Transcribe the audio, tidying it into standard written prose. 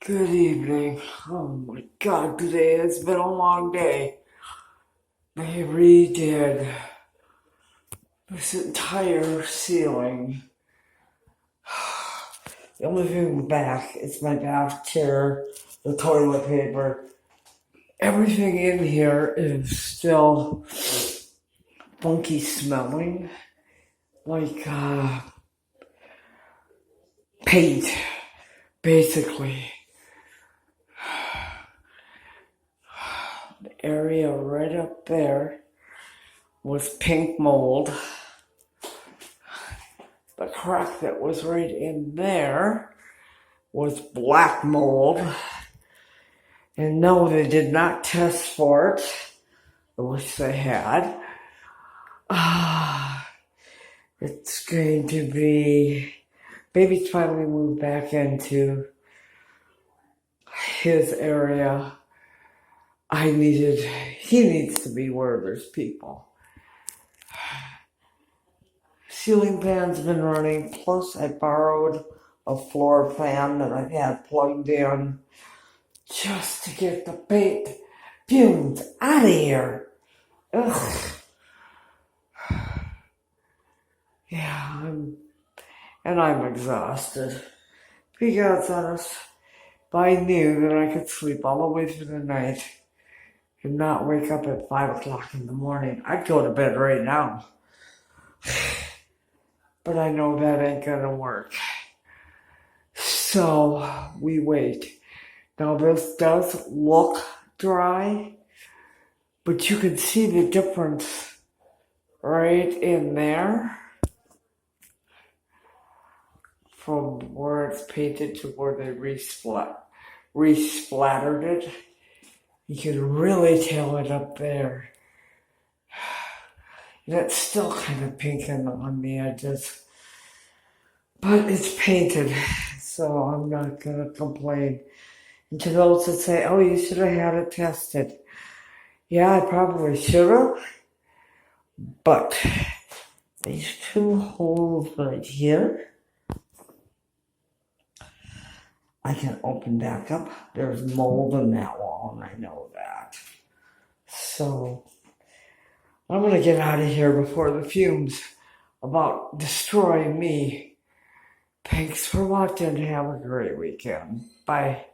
Good evening. Oh my god, today has been a long day. They redid this entire ceiling. The only thing back is my bath chair, the toilet paper. Everything in here is still funky smelling, like paint, basically. The area right up there was pink mold. The crack that was right in there was black mold. And no, they did not test for it. I wish they had. It's going to be... Baby's finally moved back into his area. He needs to be where there's people. Ceiling fan's been running, plus I borrowed a floor fan that I've had plugged in just to get the paint fumes out of here. Ugh. Yeah, I'm exhausted. Because honest, if I knew that I could sleep all the way through the night and not wake up at 5 o'clock in the morning, I'd go to bed right now. But I know that ain't gonna work. So we wait. Now this does look dry, but you can see the difference right in there from where it's painted to where they resplattered it. You can really tell it up there. And it's still kind of pink on the edges, but it's painted, so I'm not gonna complain. And to those that say, oh, you should have had it tested. Yeah, I probably should have, but these two holes right here, I can open back up. There's mold in that wall, and I know that. So I'm gonna get out of here before the fumes about destroying me. Thanks for watching. Have a great weekend. Bye.